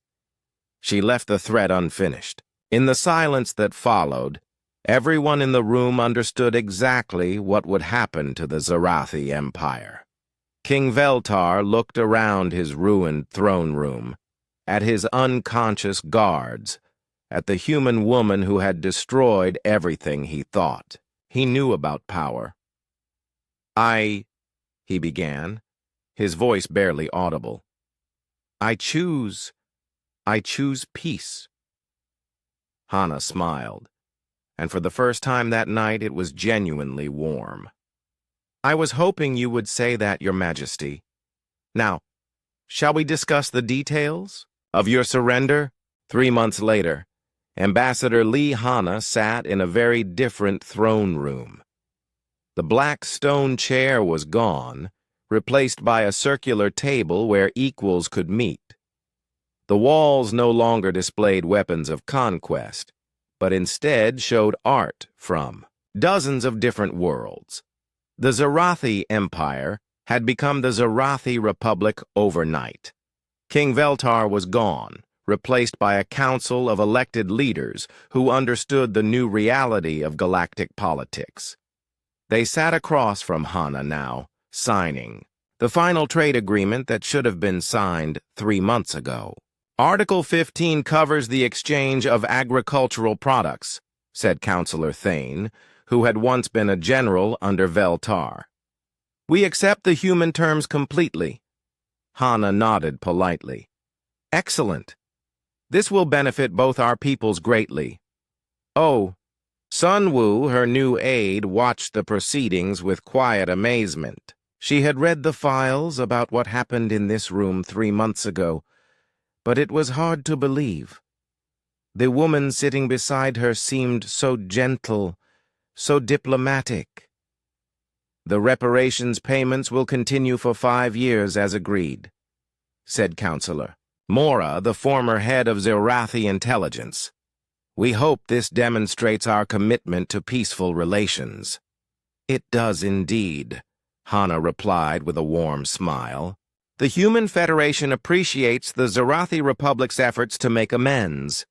She left the threat unfinished. In the silence that followed, everyone in the room understood exactly what would happen to the Zarathi Empire. King Veltar looked around his ruined throne room, at his unconscious guards, at the human woman who had destroyed everything he thought. He knew about power. He began, his voice barely audible. I choose peace. Hana smiled, and for the first time that night it was genuinely warm. I was hoping you would say that, Your Majesty. Now, shall we discuss the details of your surrender? 3 months later, Ambassador Lee Hana sat in a very different throne room. The black stone chair was gone, replaced by a circular table where equals could meet. The walls no longer displayed weapons of conquest, but instead showed art from dozens of different worlds. The Zarathi Empire had become the Zarathi Republic overnight. King Veltar was gone, replaced by a council of elected leaders who understood the new reality of galactic politics. They sat across from Hana now, signing the final trade agreement that should have been signed 3 months ago. Article 15 covers the exchange of agricultural products, said Councillor Thane, who had once been a general under Veltar. We accept the human terms completely. Hana nodded politely. Excellent. This will benefit both our peoples greatly. Oh, Sunwoo, her new aide, watched the proceedings with quiet amazement. She had read the files about what happened in this room 3 months ago, but it was hard to believe. The woman sitting beside her seemed so gentle, so diplomatic. The reparations payments will continue for 5 years as agreed, said Councillor Mora, the former head of Zarathi Intelligence. We hope this demonstrates our commitment to peaceful relations. It does indeed, Hana replied with a warm smile. The Human Federation appreciates the Zarathi Republic's efforts to make amends.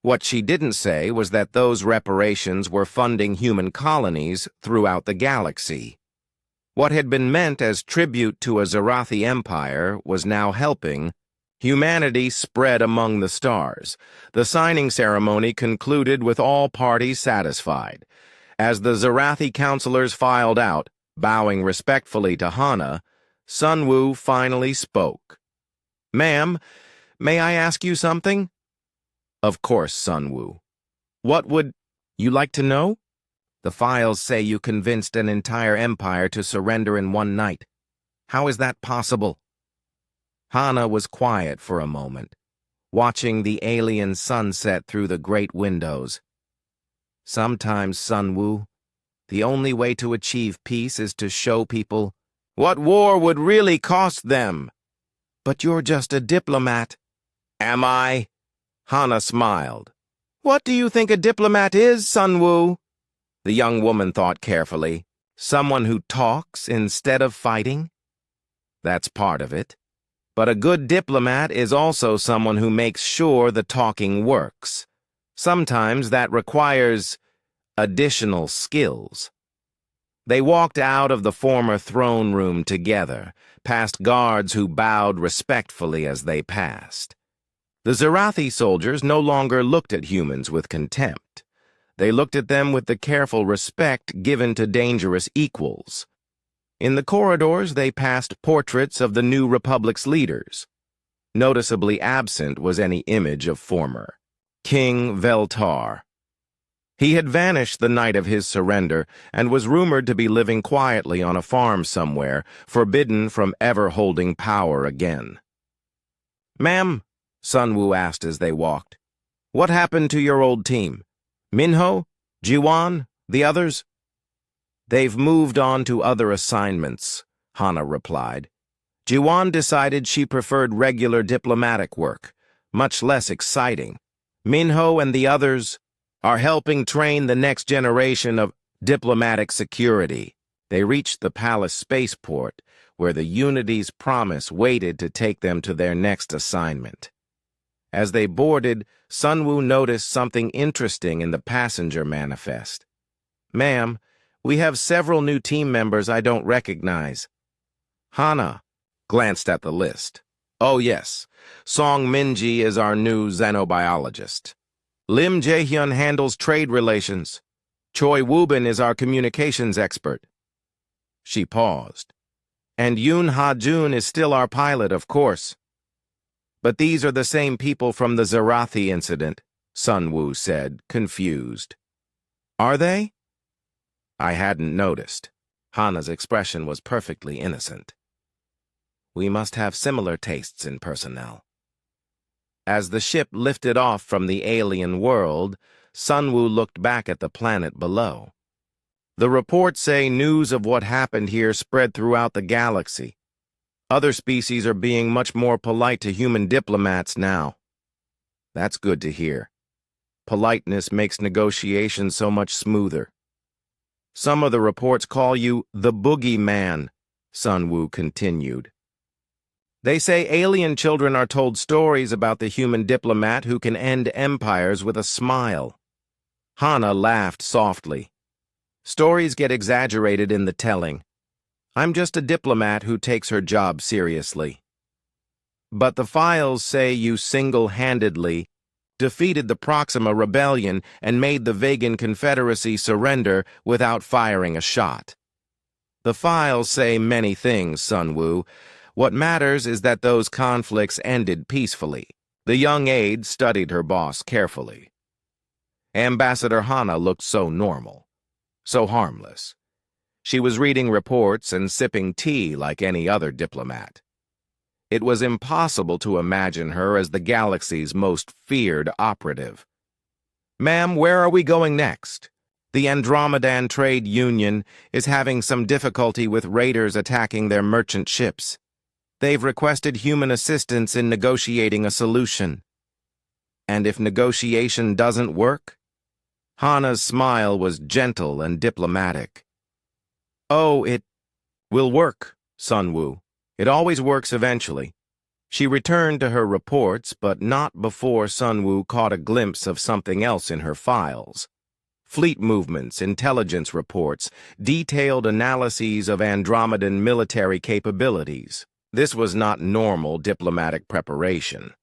What she didn't say was that those reparations were funding human colonies throughout the galaxy. What had been meant as tribute to a Zarathi empire was now helping humanity spread among the stars. The signing ceremony concluded with all parties satisfied. As the Zarathi counselors filed out, bowing respectfully to Hana, Sunwoo finally spoke. "Ma'am, may I ask you something?" "Of course, Sunwoo. What would you like to know?" "The files say you convinced an entire empire to surrender in one night. How is that possible?" Hana was quiet for a moment, watching the alien sunset through the great windows. "Sometimes, Sunwoo, the only way to achieve peace is to show people what war would really cost them." "But you're just a diplomat." "Am I?" Hana smiled. "What do you think a diplomat is, Sunwoo?" The young woman thought carefully. "Someone who talks instead of fighting?" "That's part of it. But a good diplomat is also someone who makes sure the talking works. Sometimes that requires additional skills." They walked out of the former throne room together, past guards who bowed respectfully as they passed. The Zarathi soldiers no longer looked at humans with contempt. They looked at them with the careful respect given to dangerous equals. In the corridors, they passed portraits of the new Republic's leaders. Noticeably absent was any image of former King Veltar. He had vanished the night of his surrender and was rumored to be living quietly on a farm somewhere, forbidden from ever holding power again. "Ma'am," Sunwoo asked as they walked, "what happened to your old team? Minho? Jiwan? The others?" "They've moved on to other assignments," Hana replied. "Jiwan decided she preferred regular diplomatic work, much less exciting. Minho and the others are helping train the next generation of diplomatic security." They reached the palace spaceport, where the Unity's promise waited to take them to their next assignment. As they boarded, Sunwoo noticed something interesting in the passenger manifest. "Ma'am, we have several new team members I don't recognize." Hana glanced at the list. "Oh yes, Song Minji is our new xenobiologist. Lim Jaehyun handles trade relations. Choi Woobin is our communications expert." She paused. "And Yoon Ha-jun is still our pilot, of course." "But these are the same people from the Zarathi incident," Sunwoo said, confused. "Are they?" "I hadn't noticed." Hana's expression was perfectly innocent. "We must have similar tastes in personnel." As the ship lifted off from the alien world, Sunwoo looked back at the planet below. "The reports say news of what happened here spread throughout the galaxy. Other species are being much more polite to human diplomats now." "That's good to hear. Politeness makes negotiations so much smoother." "Some of the reports call you the Boogeyman," Sunwoo continued. "They say alien children are told stories about the human diplomat who can end empires with a smile." Hana laughed softly. "Stories get exaggerated in the telling. I'm just a diplomat who takes her job seriously." "But the files say you single-handedly defeated the Proxima Rebellion and made the Vegan Confederacy surrender without firing a shot." "The files say many things, Sunwoo. What matters is that those conflicts ended peacefully." The young aide studied her boss carefully. Ambassador Hana looked so normal, so harmless. She was reading reports and sipping tea like any other diplomat. It was impossible to imagine her as the galaxy's most feared operative. "Ma'am, where are we going next? The Andromedan Trade Union is having some difficulty with raiders attacking their merchant ships. They've requested human assistance in negotiating a solution." "And if negotiation doesn't work?" Hana's smile was gentle and diplomatic. "Oh, it will work, Sunwoo. It always works eventually. She returned to her reports, but not before Sunwoo caught a glimpse of something else in her files. Fleet movements, intelligence reports, detailed analyses of Andromedan military capabilities. This was not normal diplomatic preparation.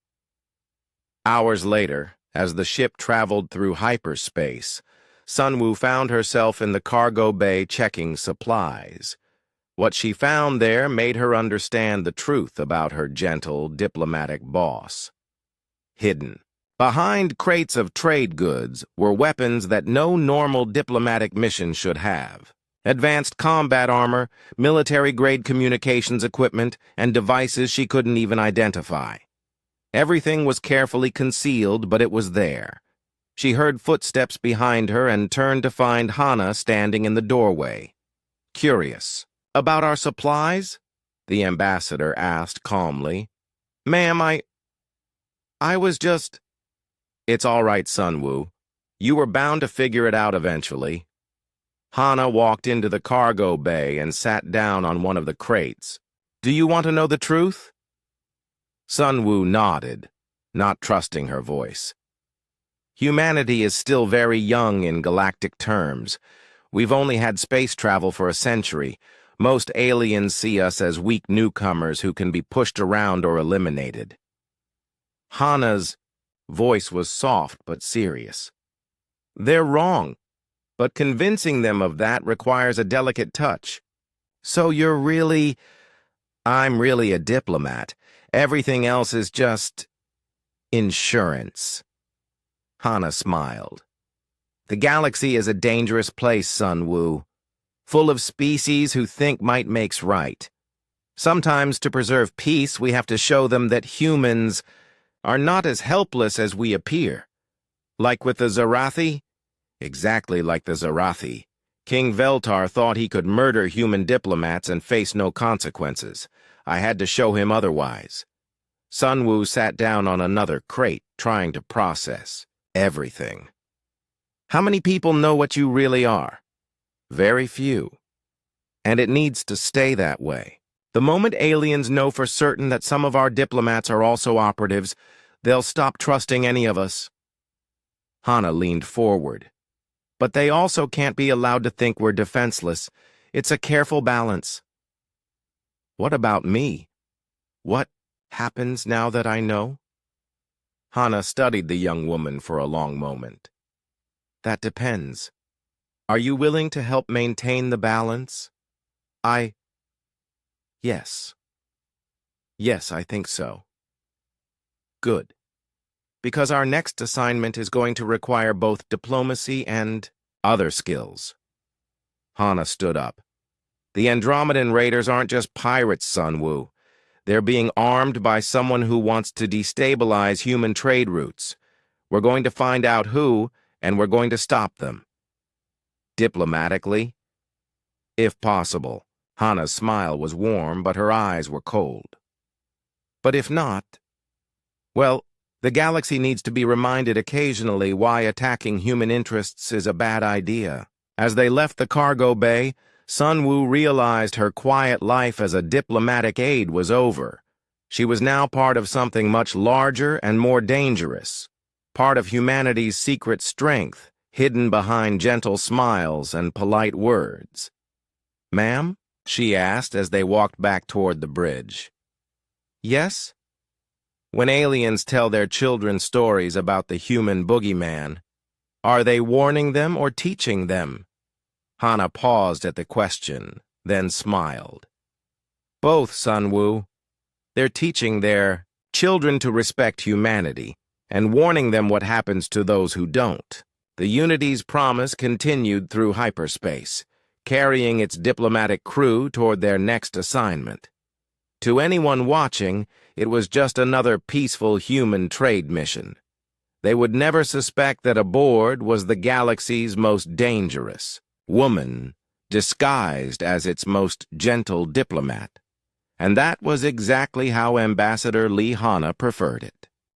Hours later, as the ship traveled through hyperspace, Sunwoo found herself in the cargo bay checking supplies. What she found there made her understand the truth about her gentle, diplomatic boss. Hidden behind crates of trade goods were weapons that no normal diplomatic mission should have. Advanced combat armor, military-grade communications equipment, and devices she couldn't even identify. Everything was carefully concealed, but it was there. She heard footsteps behind her and turned to find Hana standing in the doorway. Curious. "About our supplies?" the ambassador asked calmly. "Ma'am, I was just—" "It's all right, Sunwoo. You were bound to figure it out eventually." Hana walked into the cargo bay and sat down on one of the crates. "Do you want to know the truth?" Sunwoo nodded, not trusting her voice. "Humanity is still very young in galactic terms. We've only had space travel for a century. Most aliens see us as weak newcomers who can be pushed around or eliminated." Hana's voice was soft but serious. "They're wrong, but convincing them of that requires a delicate touch. So you're really— I'm really a diplomat. Everything else is just insurance." Hana smiled. "The galaxy is a dangerous place, Sunwoo. Full of species who think might makes right. Sometimes to preserve peace, we have to show them that humans are not as helpless as we appear. Like with the Zarathi? Exactly like the Zarathi. King Veltar thought he could murder human diplomats and face no consequences. I had to show him otherwise." Sunwoo sat down on another crate, trying to process everything. "How many people know what you really are?" "Very few. And it needs to stay that way. The moment aliens know for certain that some of our diplomats are also operatives, they'll stop trusting any of us." Hana leaned forward. "But they also can't be allowed to think we're defenseless. It's a careful balance." "What about me? What happens now that I know?" Hana studied the young woman for a long moment. "That depends. Are you willing to help maintain the balance?" Yes. Yes, I think so." "Good. Because our next assignment is going to require both diplomacy and other skills." Hana stood up. "The Andromedan raiders aren't just pirates, Sunwoo. They're being armed by someone who wants to destabilize human trade routes. We're going to find out who, and we're going to stop them. Diplomatically, if possible." Hana's smile was warm, but her eyes were cold. "But if not, well, the galaxy needs to be reminded occasionally why attacking human interests is a bad idea." As they left the cargo bay, Sunwoo realized her quiet life as a diplomatic aide was over. She was now part of something much larger and more dangerous, part of humanity's secret strength, hidden behind gentle smiles and polite words. "Ma'am?" she asked as they walked back toward the bridge. "Yes?" When aliens tell their children stories about the human boogeyman, are they warning them or teaching them? Hana paused at the question, then smiled. "Both, Sunwoo. They're teaching their children to respect humanity and warning them what happens to those who don't." The Unity's promise continued through hyperspace, carrying its diplomatic crew toward their next assignment. To anyone watching, it was just another peaceful human trade mission. They would never suspect that aboard was the galaxy's most dangerous woman, disguised as its most gentle diplomat. And that was exactly how Ambassador Lee Hana preferred it.